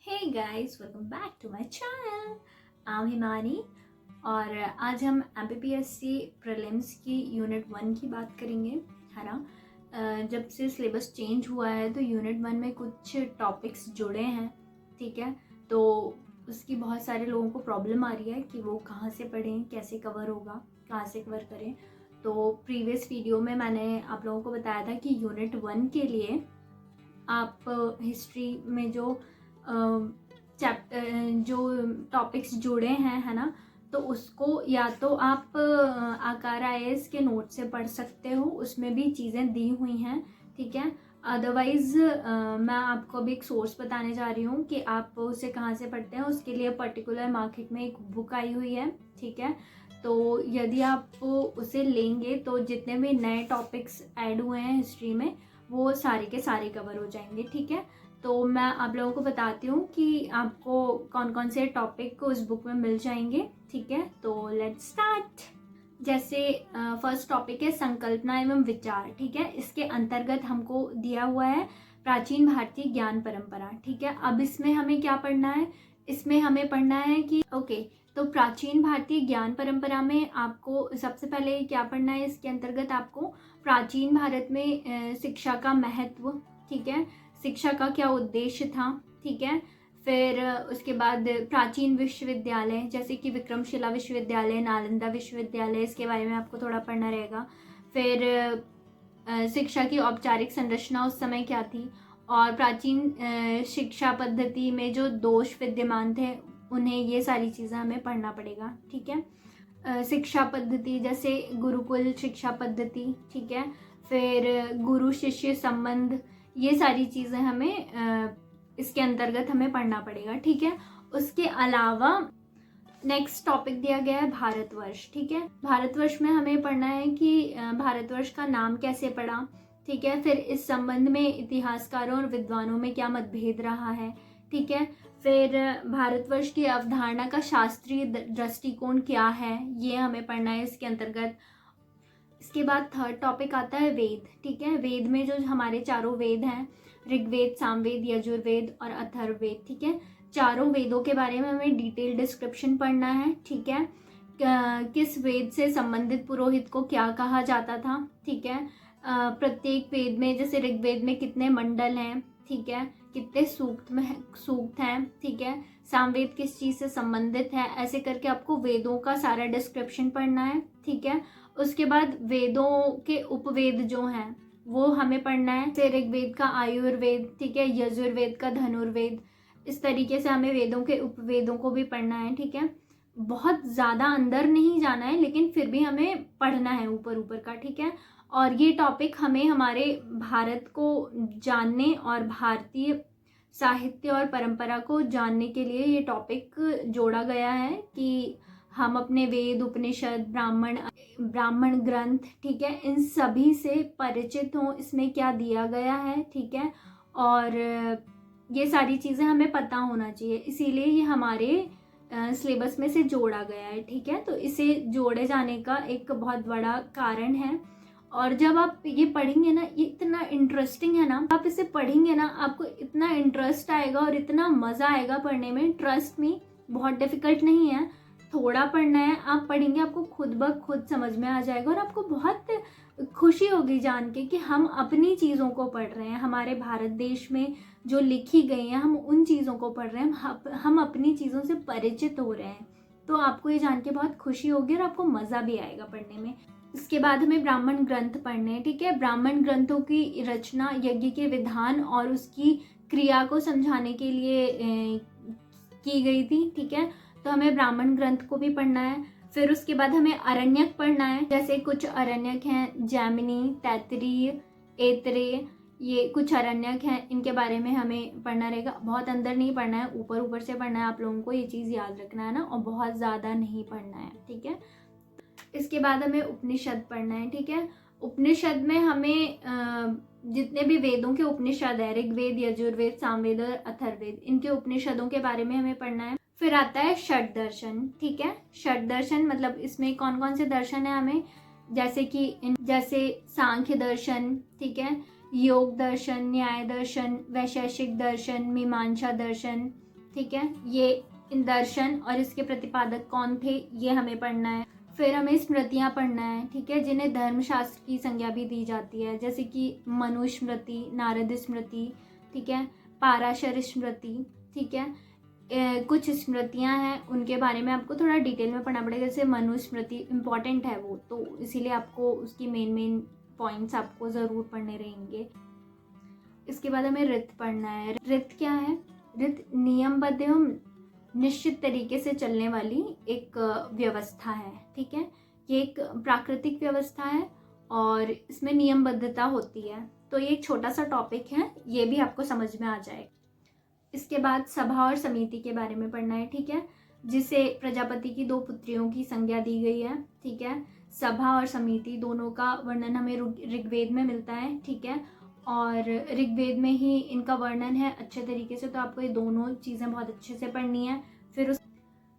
Hey guys, welcome back to my channel. I am Himani और आज हम एमपीपीएससी प्रीलिम्स की यूनिट 1 की बात करेंगे, है ना। जब से सिलेबस चेंज हुआ है तो यूनिट 1 में कुछ टॉपिक्स जुड़े हैं, ठीक है। तो उसकी बहुत सारे लोगों को प्रॉब्लम आ रही है कि वो कहाँ से पढ़ें, कैसे कवर होगा, कहाँ से कवर करें। तो प्रीवियस वीडियो में मैंने आप लोगों को बताया था कि यूनिट 1 के लिए आप हिस्ट्री में जो जो टॉपिक्स जुड़े हैं, है ना, तो उसको या तो आप आकार आईएएस के नोट से पढ़ सकते हो, उसमें भी चीज़ें दी हुई हैं, ठीक है। अदरवाइज़ मैं आपको अभी एक सोर्स बताने जा रही हूँ कि आप उसे कहाँ से पढ़ते हैं। उसके लिए पर्टिकुलर मार्केट में एक बुक आई हुई है, ठीक है। तो यदि आप उसे लेंगे तो जितने भी नए टॉपिक्स ऐड हुए हैं हिस्ट्री में वो सारे के सारे कवर हो जाएंगे, ठीक है। तो मैं आप लोगों को बताती हूँ कि आपको कौन कौन से टॉपिक उस बुक में मिल जाएंगे, ठीक है। तो लेट्स स्टार्ट। जैसे फर्स्ट टॉपिक है संकल्पना एवं विचार, ठीक है। इसके अंतर्गत हमको दिया हुआ है प्राचीन भारतीय ज्ञान परंपरा, ठीक है। अब इसमें हमें क्या पढ़ना है, इसमें हमें पढ़ना है कि तो प्राचीन भारतीय ज्ञान परंपरा में आपको सबसे पहले क्या पढ़ना है। इसके अंतर्गत आपको प्राचीन भारत में शिक्षा का महत्व, ठीक है, शिक्षा का क्या उद्देश्य था, ठीक है। फिर उसके बाद प्राचीन विश्वविद्यालय जैसे कि विक्रमशिला विश्वविद्यालय, नालंदा विश्वविद्यालय, इसके बारे में आपको थोड़ा पढ़ना रहेगा। फिर शिक्षा की औपचारिक संरचना उस समय क्या थी, और प्राचीन शिक्षा पद्धति में जो दोष विद्यमान थे उन्हें, ये सारी चीज़ें हमें पढ़ना पड़ेगा, ठीक है। शिक्षा पद्धति जैसे गुरुकुल शिक्षा पद्धति, ठीक है। फिर गुरु शिष्य संबंध, ये सारी चीज़ें हमें इसके अंतर्गत हमें पढ़ना पड़ेगा, ठीक है। उसके अलावा नेक्स्ट टॉपिक दिया गया है भारतवर्ष, ठीक है। भारतवर्ष में हमें पढ़ना है कि भारतवर्ष का नाम कैसे पड़ा, ठीक है। फिर इस संबंध में इतिहासकारों और विद्वानों में क्या मतभेद रहा है, ठीक है। फिर भारतवर्ष की अवधारणा का शास्त्रीय दृष्टिकोण क्या है, ये हमें पढ़ना है इसके अंतर्गत। इसके बाद थर्ड टॉपिक आता है वेद, ठीक है। वेद में जो हमारे चारों वेद हैं, ऋग्वेद, सामवेद, यजुर्वेद और अथर्ववेद, ठीक है। चारों वेदों के बारे में हमें डिटेल डिस्क्रिप्शन पढ़ना है, ठीक है। किस वेद से संबंधित पुरोहित को क्या कहा जाता था, ठीक है। प्रत्येक वेद में जैसे ऋग्वेद में कितने मंडल हैं, ठीक है, कितने सूक्त हैं, ठीक है। सामवेद किस चीज़ से संबंधित है, ऐसे करके आपको वेदों का सारा डिस्क्रिप्शन पढ़ना है, ठीक है। उसके बाद वेदों के उपवेद जो हैं वो हमें पढ़ना है, जैसे ऋग्वेद का आयुर्वेद, ठीक है, यजुर्वेद का धनुर्वेद। इस तरीके से हमें वेदों के उपवेदों को भी पढ़ना है, ठीक है। बहुत ज़्यादा अंदर नहीं जाना है, लेकिन फिर भी हमें पढ़ना है ऊपर ऊपर का, ठीक है। और ये टॉपिक हमें हमारे भारत को जानने और भारतीय साहित्य और परंपरा को जानने के लिए ये टॉपिक जोड़ा गया है कि हम अपने वेद, उपनिषद, ब्राह्मण ग्रंथ, ठीक है, इन सभी से परिचित हों, इसमें क्या दिया गया है, ठीक है। और ये सारी चीज़ें हमें पता होना चाहिए, इसीलिए ये हमारे सिलेबस में से जोड़ा गया है, ठीक है। तो इसे जोड़े जाने का एक बहुत बड़ा कारण है। और जब आप ये पढ़ेंगे ना, ये इतना इंटरेस्टिंग है ना, आप इसे पढ़ेंगे ना आपको इतना इंटरेस्ट आएगा और इतना मज़ा आएगा पढ़ने में। ट्रस्ट मी, बहुत डिफिकल्ट नहीं है, थोड़ा पढ़ना है, आप पढ़ेंगे आपको खुद ब खुद समझ में आ जाएगा और आपको बहुत खुशी होगी जान के कि हम अपनी चीज़ों को पढ़ रहे हैं, हमारे भारत देश में जो लिखी गई हैं हम उन चीज़ों को पढ़ रहे हैं, हम अपनी चीज़ों से परिचित हो रहे हैं। तो आपको ये जान के बहुत खुशी होगी और आपको मज़ा भी आएगा पढ़ने में। इसके बाद हमें ब्राह्मण ग्रंथ पढ़ने हैं, ठीक है। ब्राह्मण ग्रंथों की रचना यज्ञ के विधान और उसकी क्रिया को समझाने के लिए की गई थी, ठीक है। तो हमें ब्राह्मण ग्रंथ को भी पढ़ना है। फिर उसके बाद हमें अरण्यक पढ़ना है, जैसे कुछ अरण्यक हैं जैमिनी, तैत्तिरीय, ऐतरेय, ये कुछ अरण्यक हैं, इनके बारे में हमें पढ़ना रहेगा। बहुत अंदर नहीं पढ़ना है, ऊपर ऊपर से पढ़ना है, आप लोगों को ये चीज़ याद रखना है ना, और बहुत ज़्यादा नहीं पढ़ना है, ठीक है। इसके बाद हमें उपनिषद पढ़ना है, ठीक है। उपनिषद में हमें जितने भी वेदों के उपनिषद है, ऋग्वेद, यजुर्वेद, सामवेद और अथर्ववेद, इनके उपनिषदों के बारे में हमें पढ़ना है। फिर आता है षट दर्शन, ठीक है। षट दर्शन मतलब इसमें कौन कौन से दर्शन है हमें, जैसे सांख्य दर्शन, ठीक है, योग दर्शन, न्याय दर्शन, वैशेषिक दर्शन, मीमांसा दर्शन, ठीक है। ये इन दर्शन और इसके प्रतिपादक कौन थे ये हमें पढ़ना है। फिर हमें स्मृतियाँ पढ़ना है, ठीक है, जिन्हें धर्मशास्त्र की संज्ञा भी दी जाती है, जैसे कि मनु स्मृति, नारद स्मृति, ठीक है, पाराशर स्मृति, ठीक है। कुछ स्मृतियां हैं उनके बारे में आपको थोड़ा डिटेल में पढ़ना पड़ेगा। जैसे मनु स्मृति इम्पॉर्टेंट है वो, तो इसीलिए आपको उसकी मेन पॉइंट्स आपको ज़रूर पढ़ने रहेंगे। इसके बाद हमें ऋत पढ़ना है। ऋत क्या है? ऋत नियमबद्ध एवं निश्चित तरीके से चलने वाली एक व्यवस्था है, ठीक है। ये एक प्राकृतिक व्यवस्था है और इसमें नियमबद्धता होती है। तो ये एक छोटा सा टॉपिक है, ये भी आपको समझ में आ जाएगा। इसके बाद सभा और समिति के बारे में पढ़ना है, ठीक है, जिसे प्रजापति की 2 पुत्रियों की संज्ञा दी गई है, ठीक है। सभा और समिति दोनों का वर्णन हमें ऋग्वेद में मिलता है, ठीक है, और ऋग्वेद में ही इनका वर्णन है अच्छे तरीके से, तो आपको ये दोनों चीज़ें बहुत अच्छे से पढ़नी है।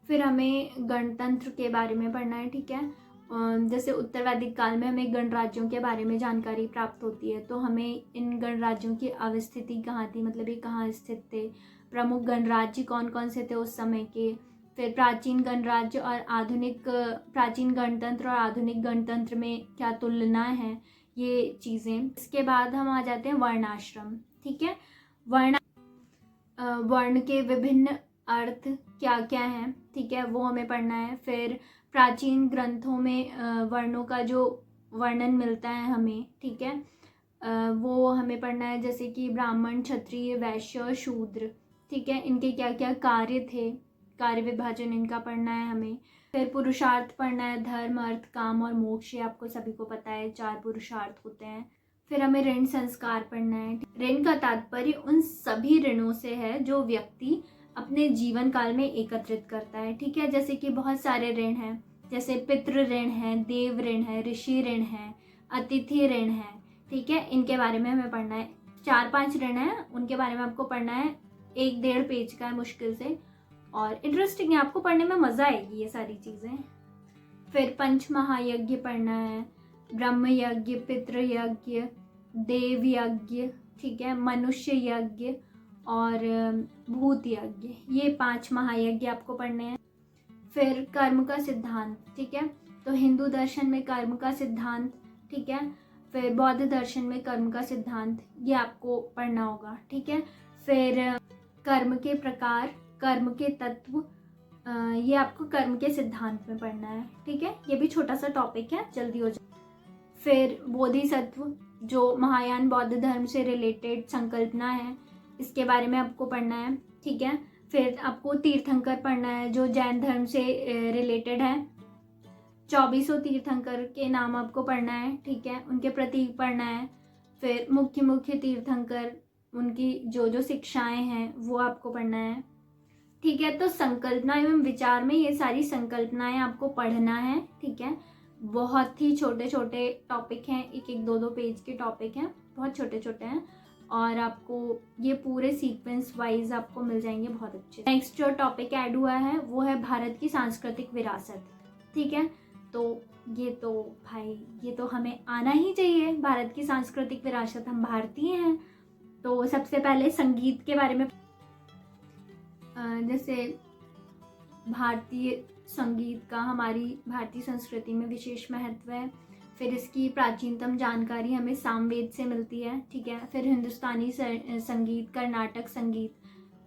फिर हमें गणतंत्र के बारे में पढ़ना है, ठीक है। जैसे उत्तर वैदिक काल में हमें गणराज्यों के बारे में जानकारी प्राप्त होती है, तो हमें इन गणराज्यों की अवस्थिति कहाँ थी, मतलब ये कहाँ स्थित थे, प्रमुख गणराज्य कौन कौन से थे उस समय के, फिर प्राचीन गणराज्य और प्राचीन गणतंत्र और आधुनिक गणतंत्र में क्या तुलना है, ये चीज़ें। इसके बाद हम आ जाते हैं वर्णाश्रम, ठीक है। वर्ण के विभिन्न अर्थ क्या क्या हैं, ठीक है, वो हमें पढ़ना है। फिर प्राचीन ग्रंथों में वर्णों का जो वर्णन मिलता है हमें, ठीक है, वो हमें पढ़ना है। जैसे कि ब्राह्मण, क्षत्रिय, वैश्य और शूद्र, ठीक है, इनके क्या क्या कार्य थे, कार्य विभाजन इनका पढ़ना है हमें। फिर पुरुषार्थ पढ़ना है, धर्म, अर्थ, काम और मोक्ष, ये आपको सभी को पता है 4 पुरुषार्थ होते हैं। फिर हमें ऋण संस्कार पढ़ना है। ऋण का तात्पर्य उन सभी ऋणों से है जो व्यक्ति अपने जीवन काल में एकत्रित करता है, ठीक है। जैसे कि बहुत सारे ऋण हैं, जैसे पितृ ऋण है, देव ऋण है, ऋषि ऋण है, अतिथि ऋण है, ठीक है, इनके बारे में हमें पढ़ना है। 4-5 ऋण हैं, उनके बारे में आपको पढ़ना है। 1-1.5 पेज का है मुश्किल से, और इंटरेस्टिंग है, आपको पढ़ने में मज़ा आएगी ये सारी चीज़ें। फिर पंच महायज्ञ पढ़ना है, ब्रह्म यज्ञ, पितृ यज्ञ, देव यज्ञ, ठीक है, मनुष्य यज्ञ और भूत यज्ञ, ये 5 महायज्ञ आपको पढ़ने हैं। फिर कर्म का सिद्धांत, ठीक है, तो हिंदू दर्शन में कर्म का सिद्धांत, ठीक है, फिर बौद्ध दर्शन में कर्म का सिद्धांत, ये आपको पढ़ना होगा, ठीक है। फिर कर्म के प्रकार, कर्म के तत्व, ये आपको कर्म के सिद्धांत में पढ़ना है, ठीक है, ये भी छोटा सा टॉपिक है, जल्दी हो जाए। फिर बोधिसत्व, जो महायान बौद्ध धर्म से रिलेटेड संकल्पना है, इसके बारे में आपको पढ़ना है, ठीक है। फिर आपको तीर्थंकर पढ़ना है, जो जैन धर्म से रिलेटेड है। 24 तीर्थंकर के नाम आपको पढ़ना है, ठीक है, उनके प्रतीक पढ़ना है। फिर मुख्य तीर्थंकर, उनकी जो शिक्षाएं हैं वो आपको पढ़ना है, ठीक है। तो संकल्पना एवं विचार में ये सारी संकल्पनाएं आपको पढ़ना है, ठीक है। बहुत ही छोटे छोटे टॉपिक हैं, 1-1, 2-2 पेज के टॉपिक हैं, बहुत छोटे छोटे हैं, और आपको ये पूरे सीक्वेंस वाइज आपको मिल जाएंगे बहुत अच्छे। नेक्स्ट जो टॉपिक ऐड हुआ है वो है भारत की सांस्कृतिक विरासत, ठीक है। तो भाई ये तो हमें आना ही चाहिए, भारत की सांस्कृतिक विरासत, हम भारतीय हैं। तो सबसे पहले संगीत के बारे में, जैसे भारतीय संगीत का हमारी भारतीय संस्कृति में विशेष महत्व है। फिर इसकी प्राचीनतम जानकारी हमें सामवेद से मिलती है, ठीक है। फिर हिंदुस्तानी संगीत, कर्नाटक संगीत,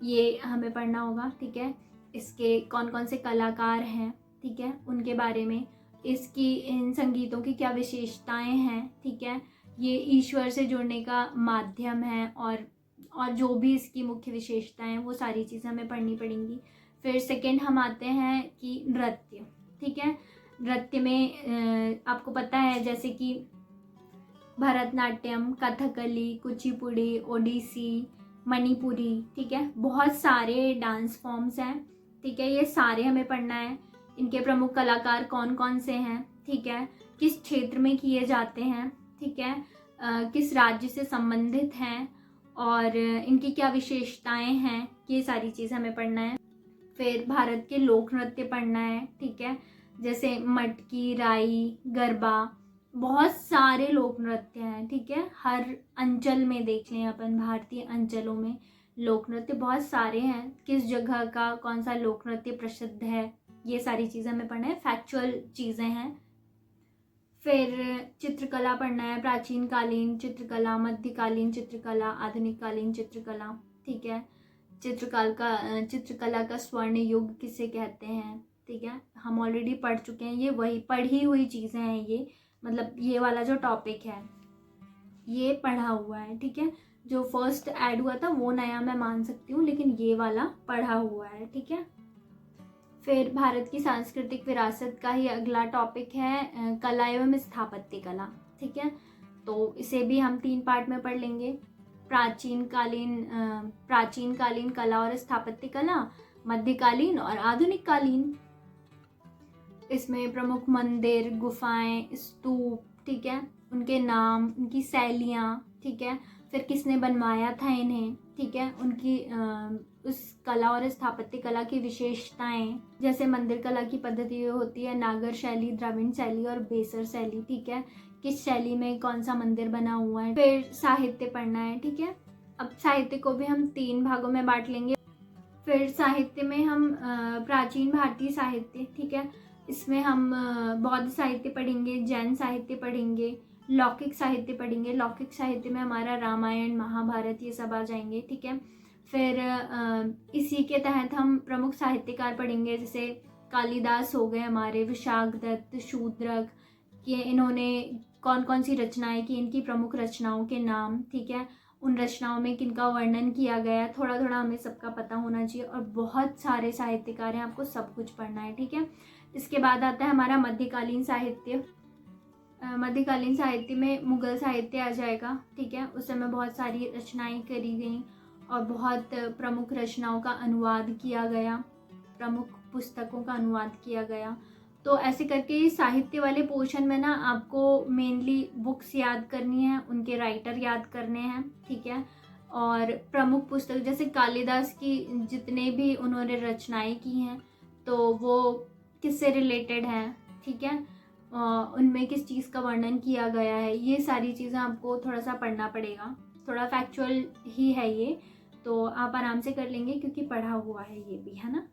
ये हमें पढ़ना होगा, ठीक है। इसके कौन कौन से कलाकार हैं, ठीक है, उनके बारे में, इसकी इन संगीतों की क्या विशेषताएं हैं, ठीक है, ये ईश्वर से जुड़ने का माध्यम है, और जो भी इसकी मुख्य विशेषताएं हैं वो सारी चीज़ें हमें पढ़नी पड़ेंगी। फिर सेकंड हम आते हैं कि नृत्य, ठीक है। नृत्य में आपको पता है जैसे कि भरतनाट्यम, कथकली, कुचिपुड़ी, ओडिसी, मणिपुरी, ठीक है, बहुत सारे डांस फॉर्म्स हैं, ठीक है, ये सारे हमें पढ़ना है। इनके प्रमुख कलाकार कौन कौन से हैं, ठीक है, किस क्षेत्र में किए जाते हैं, ठीक है, किस राज्य से संबंधित हैं, और इनकी क्या विशेषताएं हैं, ये सारी चीज़ हमें पढ़ना है। फिर भारत के लोक नृत्य पढ़ना है, ठीक है, जैसे मटकी, राई, गरबा, बहुत सारे लोक नृत्य हैं, ठीक है, हर अंचल में देख लें अपन, भारतीय अंचलों में लोक नृत्य बहुत सारे हैं, किस जगह का कौन सा लोक नृत्य प्रसिद्ध है, ये सारी चीज़ें हमें पढ़ना है, फैक्चुअल चीज़ें हैं। फिर चित्रकला पढ़ना है, प्राचीन कालीन चित्रकला, मध्यकालीन चित्रकला, आधुनिक कालीन चित्रकला, ठीक है। चित्रकला का स्वर्ण युग किसे कहते हैं, ठीक है, हम ऑलरेडी पढ़ चुके हैं, ये वही पढ़ी हुई चीज़ें हैं, ये मतलब ये वाला जो टॉपिक है ये पढ़ा हुआ है, ठीक है। जो फर्स्ट ऐड हुआ था वो नया मैं मान सकती हूँ, लेकिन ये वाला पढ़ा हुआ है, ठीक है। फिर भारत की सांस्कृतिक विरासत का ही अगला टॉपिक है कला एवं स्थापत्य कला, ठीक है। तो इसे भी हम 3 पार्ट में पढ़ लेंगे। प्राचीन कालीन कला और स्थापत्य कला, मध्यकालीन और आधुनिक कालीन। इसमें प्रमुख मंदिर, गुफाएं, स्तूप, ठीक है, उनके नाम, उनकी शैलियाँ, ठीक है, फिर किसने बनवाया था इन्हें, ठीक है, उनकी उस कला और स्थापत्य कला की विशेषताएं, जैसे मंदिर कला की पद्धति होती है नागर शैली, द्रविड़ शैली और बेसर शैली, ठीक है, किस शैली में कौन सा मंदिर बना हुआ है। फिर साहित्य पढ़ना है, ठीक है। अब साहित्य को भी हम 3 भागों में बांट लेंगे। फिर साहित्य में हम प्राचीन भारतीय साहित्य, ठीक है, इसमें हम बौद्ध साहित्य पढ़ेंगे, जैन साहित्य पढ़ेंगे, लौकिक साहित्य पढ़ेंगे। लौकिक साहित्य में हमारा रामायण, महाभारत ये सब आ जाएंगे, ठीक है। फिर इसी के तहत हम प्रमुख साहित्यकार पढ़ेंगे, जैसे कालिदास हो गए हमारे, विशाख दत्त, शूद्रक, ये इन्होंने कौन कौन सी रचनाएं की, इनकी प्रमुख रचनाओं के नाम, ठीक है, उन रचनाओं में किनका वर्णन किया गया है, थोड़ा थोड़ा हमें सबका पता होना चाहिए। और बहुत सारे साहित्यकार हैं, आपको सब कुछ पढ़ना है, ठीक है। इसके बाद आता है हमारा मध्यकालीन साहित्य। मध्यकालीन साहित्य में मुगल साहित्य आ जाएगा, ठीक है, उस समय बहुत सारी रचनाएं करी गई और बहुत प्रमुख रचनाओं का अनुवाद किया गया, प्रमुख पुस्तकों का अनुवाद किया गया। तो ऐसे करके साहित्य वाले पोर्शन में ना आपको मेनली बुक्स याद करनी है, उनके राइटर याद करने हैं, ठीक है। और प्रमुख पुस्तक जैसे कालिदास की जितने भी उन्होंने रचनाएं की हैं तो वो किससे रिलेटेड हैं, ठीक है, उनमें किस चीज़ का वर्णन किया गया है, ये सारी चीज़ें आपको थोड़ा सा पढ़ना पड़ेगा। थोड़ा फैक्चुअल ही है ये, तो आप आराम से कर लेंगे क्योंकि पढ़ा हुआ है ये भी, है ना।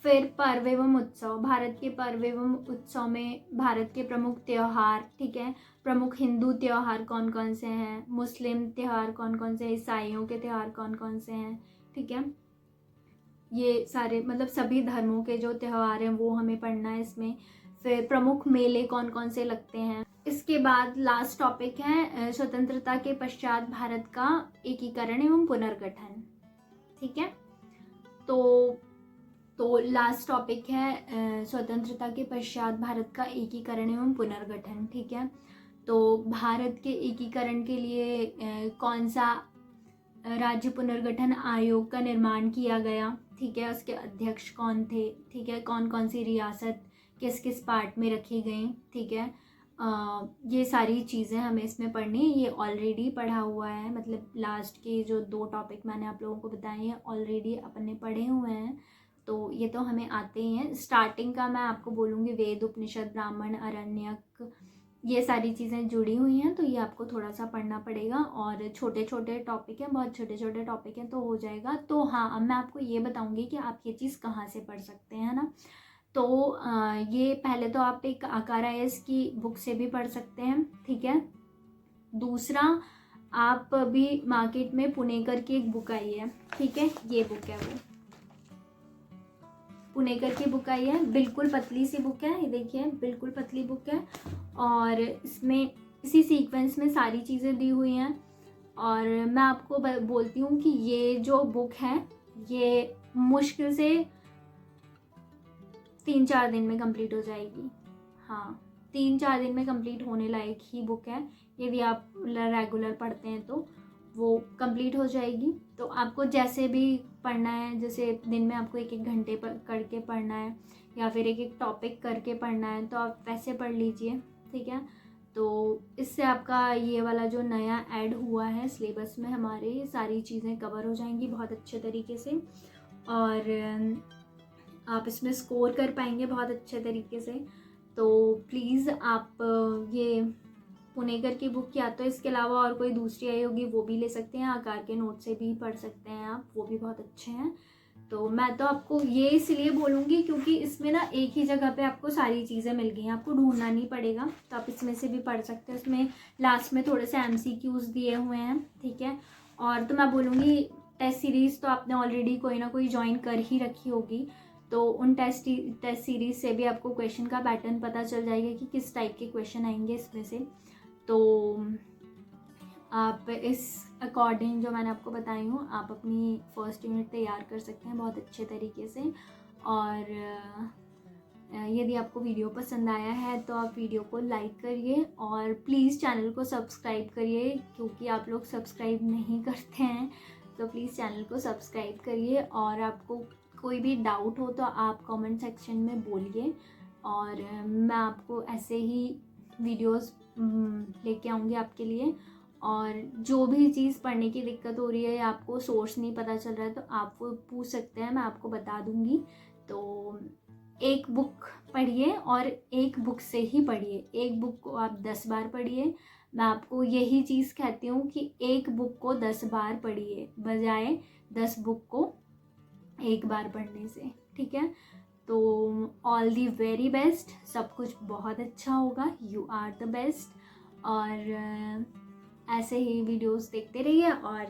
फिर पर्व एवं उत्सव, भारत के पर्व एवं उत्सव में भारत के प्रमुख त्यौहार, ठीक है, प्रमुख हिंदू त्यौहार कौन कौन से हैं, मुस्लिम त्यौहार कौन कौन से हैं, ईसाइयों के त्यौहार कौन कौन से हैं, ठीक है, ये सारे मतलब सभी धर्मों के जो त्यौहार हैं वो हमें पढ़ना है इसमें। फिर प्रमुख मेले कौन कौन से लगते हैं। इसके बाद लास्ट टॉपिक है स्वतंत्रता के पश्चात भारत का एकीकरण एवं पुनर्गठन, ठीक है। तो लास्ट टॉपिक है स्वतंत्रता के पश्चात भारत का एकीकरण एवं पुनर्गठन, ठीक है। तो भारत के एकीकरण के लिए कौन सा राज्य पुनर्गठन आयोग का निर्माण किया गया, ठीक है, उसके अध्यक्ष कौन थे, ठीक है, कौन कौन सी रियासत किस किस पार्ट में रखी गई, ठीक है, ये सारी चीज़ें हमें इसमें पढ़नी है। ये ऑलरेडी पढ़ा हुआ है, मतलब लास्ट के जो 2 टॉपिक मैंने आप लोगों को बताए हैं ऑलरेडी अपन ने पढ़े हुए हैं, तो ये तो हमें आते ही हैं। स्टार्टिंग का मैं आपको बोलूँगी वेद, उपनिषद, ब्राह्मण, आरण्यक, ये सारी चीज़ें जुड़ी हुई हैं, तो ये आपको थोड़ा सा पढ़ना पड़ेगा। और छोटे छोटे टॉपिक हैं, बहुत छोटे छोटे टॉपिक हैं, तो हो जाएगा। तो हाँ, अब मैं आपको ये बताऊँगी कि आप ये चीज़ कहाँ से पढ़ सकते हैं, है ना। तो ये पहले तो आप एक आकार IAS की बुक से भी पढ़ सकते हैं, ठीक है। दूसरा, आप अभी मार्केट में पुणेकर की एक बुक आई है, ठीक है, ये बुक है, वो पुणेकर की बुक आई है, बिल्कुल पतली सी बुक है, ये देखिए बिल्कुल पतली बुक है। और इसमें इसी सीक्वेंस में सारी चीज़ें दी हुई हैं। और मैं आपको बोलती हूँ कि ये जो बुक है ये मुश्किल से 3-4 दिन में कंप्लीट हो जाएगी। हाँ, 3-4 दिन में कंप्लीट होने लायक ही बुक है, यदि आप रेगुलर पढ़ते हैं तो वो कंप्लीट हो जाएगी। तो आपको जैसे भी पढ़ना है, जैसे दिन में आपको 1-1 घंटे पर करके पढ़ना है या फिर 1-1 टॉपिक करके पढ़ना है, तो आप वैसे पढ़ लीजिए, ठीक है। तो इससे आपका ये वाला जो नया ऐड हुआ है सिलेबस में, हमारे सारी चीज़ें कवर हो जाएंगी बहुत अच्छे तरीके से, और आप इसमें स्कोर कर पाएंगे बहुत अच्छे तरीके से। तो प्लीज़ आप ये पुणेकर की बुक या तो इसके अलावा और कोई दूसरी आई होगी वो भी ले सकते हैं, आकार के नोट से भी पढ़ सकते हैं आप, वो भी बहुत अच्छे हैं। तो मैं तो आपको ये इसलिए बोलूँगी क्योंकि इसमें ना एक ही जगह पे आपको सारी चीज़ें मिल गई हैं, आपको ढूंढना नहीं पड़ेगा। तो आप इसमें से भी पढ़ सकते हो। इसमें लास्ट में थोड़े से MCQs दिए हुए हैं, ठीक है। और तो मैं बोलूँगी टेस्ट सीरीज़ तो आपने ऑलरेडी कोई ना कोई ज्वाइन कर ही रखी होगी, तो उन टेस्ट सीरीज़ से भी आपको क्वेश्चन का पैटर्न पता चल जाएगा कि किस टाइप के क्वेश्चन आएंगे इसमें से। तो आप इस अकॉर्डिंग जो मैंने आपको बताई हूँ, आप अपनी फर्स्ट यूनिट तैयार कर सकते हैं बहुत अच्छे तरीके से। और यदि आपको वीडियो पसंद आया है तो आप वीडियो को लाइक करिए और प्लीज़ चैनल को सब्सक्राइब करिए, क्योंकि आप लोग सब्सक्राइब नहीं करते हैं। तो प्लीज़ चैनल को सब्सक्राइब करिए, और आपको कोई भी डाउट हो तो आप कमेंट सेक्शन में बोलिए, और मैं आपको ऐसे ही वीडियोस लेके आऊँगी आपके लिए। और जो भी चीज़ पढ़ने की दिक्कत हो रही है या आपको सोर्स नहीं पता चल रहा है तो आप वो पूछ सकते हैं, मैं आपको बता दूँगी। तो एक बुक पढ़िए और एक बुक से ही पढ़िए, एक बुक को आप 10 बार पढ़िए। मैं आपको यही चीज़ कहती हूँ कि एक बुक को 10 बार पढ़िए बजाय 10 बुक को एक बार पढ़ने से, ठीक है। तो ऑल दी वेरी बेस्ट, सब कुछ बहुत अच्छा होगा, यू आर द बेस्ट। और ऐसे ही वीडियोस देखते रहिए, और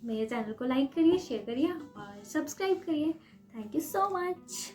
मेरे चैनल को लाइक करिए, शेयर करिए और सब्सक्राइब करिए। Thank you so much.